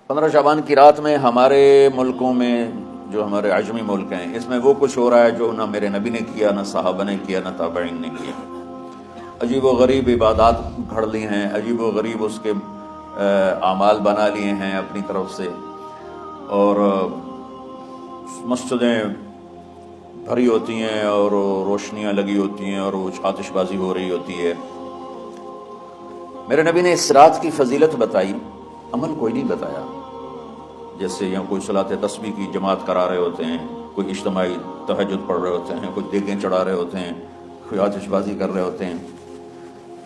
15 شعبان کی رات میں ہمارے ملکوں میں جو ہمارے عجمی ملک ہیں اس میں وہ کچھ ہو رہا ہے جو نہ میرے نبی نے کیا، نہ صحابہ نے کیا، نہ تابعین نے کیا۔ عجیب و غریب عبادات گھڑ لی ہیں، عجیب و غریب اس کے اعمال بنا لیے ہیں اپنی طرف سے، اور مسجدیں بھری ہوتی ہیں اور روشنیاں لگی ہوتی ہیں اور وہ آتش بازی ہو رہی ہوتی ہے۔ میرے نبی نے اس رات کی فضیلت بتائی، عمل کوئی نہیں بتایا۔ جیسے یہاں کوئی صلاۃ تسبیح کی جماعت کرا رہے ہوتے ہیں، کوئی اجتماعی تہجد پڑھ رہے ہوتے ہیں، کوئی دیگیں چڑھا رہے ہوتے ہیں، کوئی آتش بازی کر رہے ہوتے ہیں،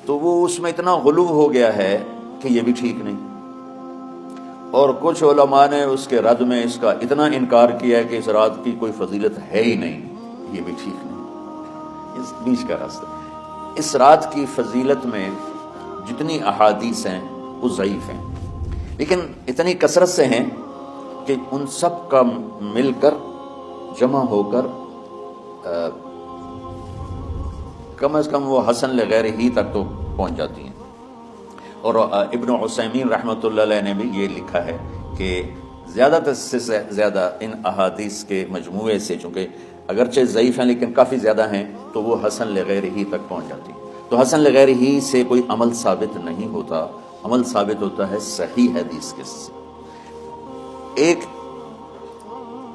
تو وہ اس میں اتنا غلو ہو گیا ہے کہ یہ بھی ٹھیک نہیں۔ اور کچھ علماء نے اس کے رد میں اس کا اتنا انکار کیا ہے کہ اس رات کی کوئی فضیلت ہے ہی نہیں، یہ بھی ٹھیک نہیں۔ اس بیچ کا راستہ، اس رات کی فضیلت میں جتنی احادیث ہیں وہ ضعیف ہیں، لیکن اتنی کثرت سے ہیں کہ ان سب کا مل کر جمع ہو کر کم از کم وہ حسن لغیر ہی تک تو پہنچ جاتی ہیں۔ اور ابن عثیمین رحمۃ اللہ علیہ نے بھی یہ لکھا ہے کہ زیادہ سے زیادہ ان احادیث کے مجموعے سے، چونکہ اگرچہ ضعیف ہیں لیکن کافی زیادہ ہیں، تو وہ حسن لغیر ہی تک پہنچ جاتی ہے۔ تو حسن لغیر ہی سے کوئی عمل ثابت نہیں ہوتا، عمل ثابت ہوتا ہے صحیح حدیث کے سے۔ ایک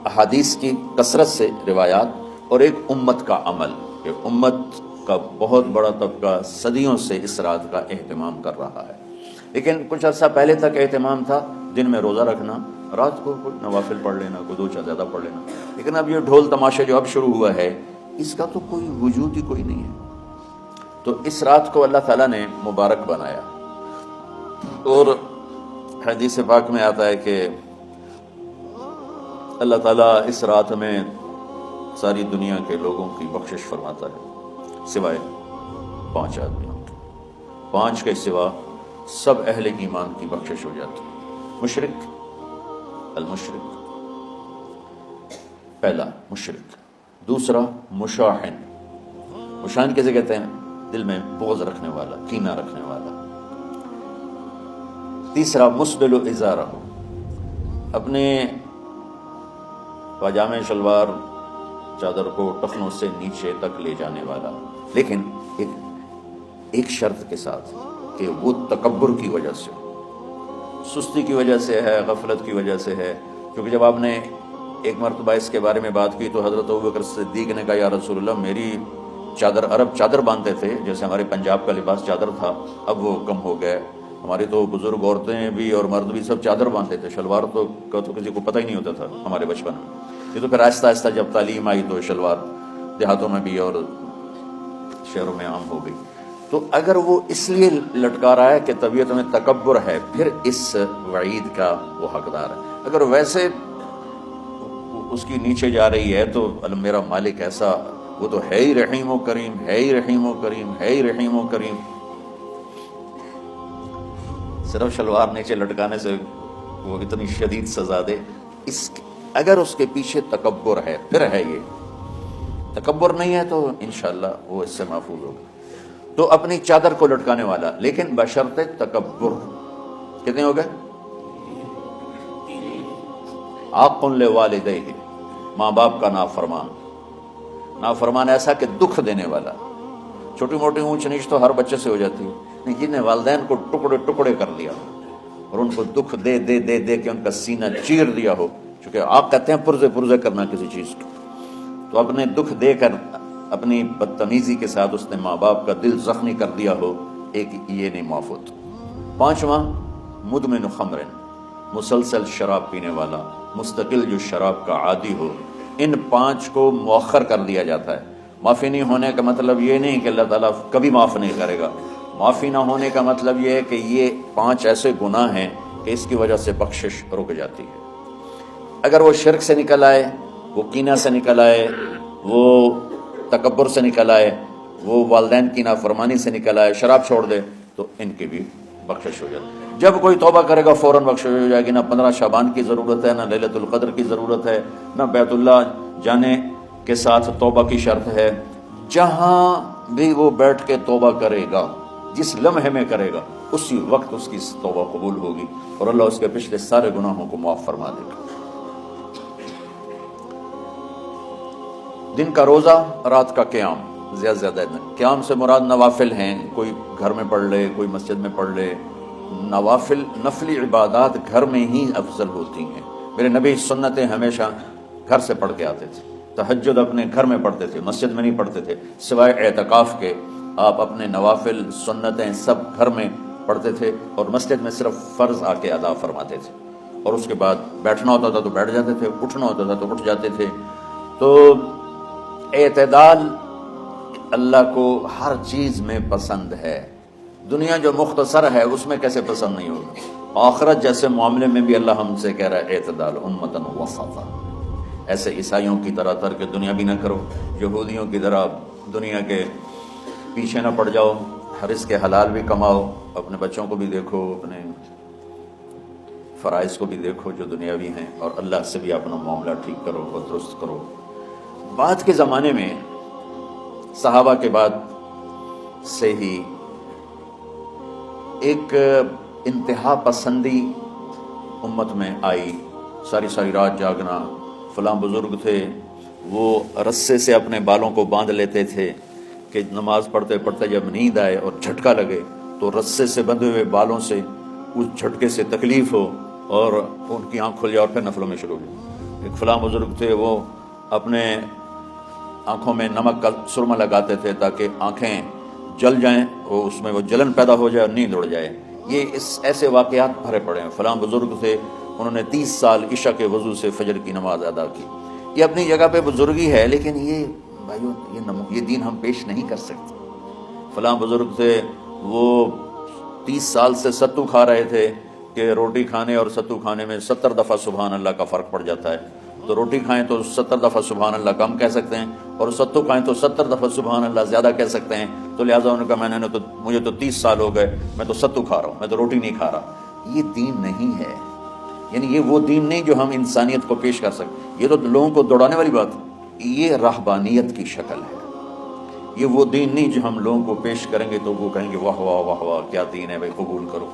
احادیث کی کثرت سے روایات، اور ایک امت کا عمل، کہ امت کا بہت بڑا طبقہ صدیوں سے اس رات کا اہتمام کر رہا ہے۔ لیکن کچھ عرصہ پہلے تک اہتمام تھا دن میں روزہ رکھنا، رات کو کوئی نوافل پڑھ لینا، کوئی 2 زیادہ پڑھ لینا، لیکن اب یہ ڈھول تماشے جو اب شروع ہوا ہے اس کا تو کوئی وجود ہی کوئی نہیں ہے۔ تو اس رات کو اللہ تعالیٰ نے مبارک بنایا، اور حدیث پاک میں آتا ہے کہ اللہ تعالیٰ اس رات میں ساری دنیا کے لوگوں کی بخشش فرماتا ہے سوائے 5 آدمیوں کے، 5 کے سوا سب اہل ایمان کی بخشش ہو جاتی ہے۔ مشرک، المشرک، پہلا مشرک، دوسرا مشاحن، مشاحن کیسے کہتے ہیں؟ دل میں بغض رکھنے والا، کینہ رکھنے والا۔ تیسرا مسبل ازارہ، اپنے پاجامے شلوار چادر کو ٹخنوں سے نیچے تک لے جانے والا، لیکن ایک شرط کے ساتھ کہ وہ تکبر کی وجہ سے، سستی کی وجہ سے ہے، غفلت کی وجہ سے ہے۔ کیونکہ جب آپ نے ایک مرتبہ اس کے بارے میں بات کی تو حضرت ابوبکر صدیق نے کہا یا رسول اللہ، میری چادر، عرب چادر باندھتے تھے جیسے ہمارے پنجاب کا لباس چادر تھا، اب وہ کم ہو گئے، ہماری تو بزرگ عورتیں بھی اور مرد بھی سب چادر باندھتے تھے، شلوار کا تو کسی کو پتہ ہی نہیں ہوتا تھا ہمارے بچپن میں۔ یہ تو پھر آہستہ آہستہ جب تعلیم آئی تو شلوار دیہاتوں میں بھی اور شہروں میں عام ہو گئی۔ تو اگر وہ اس لیے لٹکا رہا ہے کہ طبیعت میں تکبر ہے، پھر اس وعید کا وہ حقدار ہے۔ اگر ویسے اس کی نیچے جا رہی ہے تو میرا مالک ایسا، وہ تو ہے ہی رحیم و کریم، ہے ہی رحیم و کریم، ہے ہی رحیم و کریم۔ صرف شلوار نیچے لٹکانے سے وہ اتنی شدید سزا دے، اگر اس کے پیچھے تکبر ہے پھر ہے۔ یہ تکبر نہیں ہے تو انشاءاللہ وہ اس سے محفوظ ہوگا۔ تو اپنی چادر کو لٹکانے والا، لیکن بشرط تکبر۔ کتنے ہو گئے؟ عاق لوالدیہ، ماں باپ کا نافرمان، نافرمان ایسا کہ دکھ دینے والا۔ چھوٹی موٹی اونچ نیچ تو ہر بچے سے ہو جاتی ہے، جن نے والدین کو ٹکڑے ٹکڑے کر دیا اور ان کو دکھ دے دے دے دے کے ان کا سینہ چیر دیا ہو، چونکہ آپ کہتے ہیں پرزے پرزے کرنا کسی چیز کو، تو اپنے دکھ دے کر اپنی بدتمیزی کے ساتھ اس نے ماں باپ کا دل زخمی کر دیا ہو، ایک یہ نہیں معاف ہوتا۔ 5واں مدمن خمر، مسلسل شراب پینے والا، مستقل جو شراب کا عادی ہو۔ ان 5 کو مؤخر کر دیا جاتا ہے۔ معافی نہیں ہونے کا مطلب یہ نہیں کہ اللہ تعالیٰ کبھی معاف نہیں کرے گا، معافی نہ ہونے کا مطلب یہ ہے کہ یہ 5 ایسے گناہ ہیں کہ اس کی وجہ سے بخشش رک جاتی ہے۔ اگر وہ شرک سے نکل آئے، وہ کینہ سے نکل آئے، وہ تکبر سے نکل آئے، وہ والدین کی نافرمانی سے نکل آئے، شراب چھوڑ دے، تو ان کی بھی بخشش ہو جاتی ہے۔ جب کوئی توبہ کرے گا فوراً بخشش ہو جائے گی۔ نہ 15 شعبان کی ضرورت ہے، نہ لیلۃ القدر کی ضرورت ہے، نہ بیت اللہ جانے کے ساتھ توبہ کی شرط ہے۔ جہاں بھی وہ بیٹھ کے توبہ کرے گا، جس لمحے میں کرے گا، اسی وقت اس کی توبہ قبول ہوگی اور اللہ اس کے پچھلے سارے گناہوں کو معاف فرما دے گا۔ دن کا روزہ، رات کا قیام، زیادہ زیادہ قیام سے مراد نوافل ہیں، کوئی گھر میں پڑھ لے، کوئی مسجد میں پڑھ لے۔ نوافل، نفلی عبادات گھر میں ہی افضل ہوتی ہیں۔ میرے نبی سنتیں ہمیشہ گھر سے پڑھ کے آتے تھے، تہجد اپنے گھر میں پڑھتے تھے، مسجد میں نہیں پڑھتے تھے، سوائے اعتکاف کے آپ اپنے نوافل سنتیں سب گھر میں پڑھتے تھے اور مسجد میں صرف فرض آ کے ادا فرماتے تھے، اور اس کے بعد بیٹھنا ہوتا تھا تو بیٹھ جاتے تھے، اٹھنا ہوتا تھا تو اٹھ جاتے تھے۔ تو اعتدال اللہ کو ہر چیز میں پسند ہے۔ دنیا جو مختصر ہے اس میں کیسے پسند نہیں ہوگا؟ آخرت جیسے معاملے میں بھی اللہ ہم سے کہہ رہا ہے اعتدال، امتن وسطا۔ ایسے عیسائیوں کی طرح ترک دنیا بھی نہ کرو، یہودیوں کی طرح دنیا کے پیچھے نہ پڑ جاؤ، رزق حلال بھی کماؤ، اپنے بچوں کو بھی دیکھو، اپنے فرائض کو بھی دیکھو جو دنیاوی ہیں، اور اللہ سے بھی اپنا معاملہ ٹھیک کرو اور درست کرو۔ بعد کے زمانے میں صحابہ کے بعد سے ہی ایک انتہا پسندی امت میں آئی، ساری ساری رات جاگنا۔ فلاں بزرگ تھے، وہ رسے سے اپنے بالوں کو باندھ لیتے تھے کہ نماز پڑھتے پڑھتے جب نیند آئے اور جھٹکا لگے تو رسے سے بندھے ہوئے بالوں سے اس جھٹکے سے تکلیف ہو اور ان کی آنکھ کھل جائے اور پھر نفلوں میں شروع ہو۔ ایک فلاں بزرگ تھے، وہ اپنے آنکھوں میں نمک کا سرما لگاتے تھے تاکہ آنکھیں جل جائیں، اور اس میں وہ جلن پیدا ہو جائے اور نیند اڑ جائے۔ یہ ایسے واقعات بھرے پڑے ہیں۔ فلاں بزرگ تھے، انہوں نے 30 سال عشاء کے وضو سے فجر کی نماز ادا کی۔ یہ اپنی جگہ پہ بزرگی ہے، لیکن یہ بھائیو یہ دین ہم پیش نہیں کر سکتے۔ فلاں بزرگ تھے، وہ 30 سال سے ستو کھا رہے تھے کہ روٹی کھانے اور ستو کھانے میں 70 دفعہ سبحان اللہ کا فرق پڑ جاتا ہے، تو روٹی کھائیں تو 70 دفعہ سبحان اللہ کم کہہ سکتے ہیں، اور ستو کھائیں تو 70 دفعہ سبحان اللہ زیادہ کہہ سکتے ہیں۔ تو لہٰذا انہوں نے کہا مجھے تو 30 سال ہو گئے، میں تو ستو کھا رہا ہوں، میں تو روٹی نہیں کھا رہا۔ یہ دین نہیں ہے، یعنی یہ وہ دین نہیں جو ہم انسانیت کو پیش کر سکتے۔ یہ تو لوگوں کو دوڑانے والی بات ہے، یہ رہبانیت کی شکل ہے۔ یہ وہ دین نہیں جو ہم لوگوں کو پیش کریں گے تو وہ کہیں گے واہ واہ واہ واہ کیا دین ہے بھائی، قبول کرو۔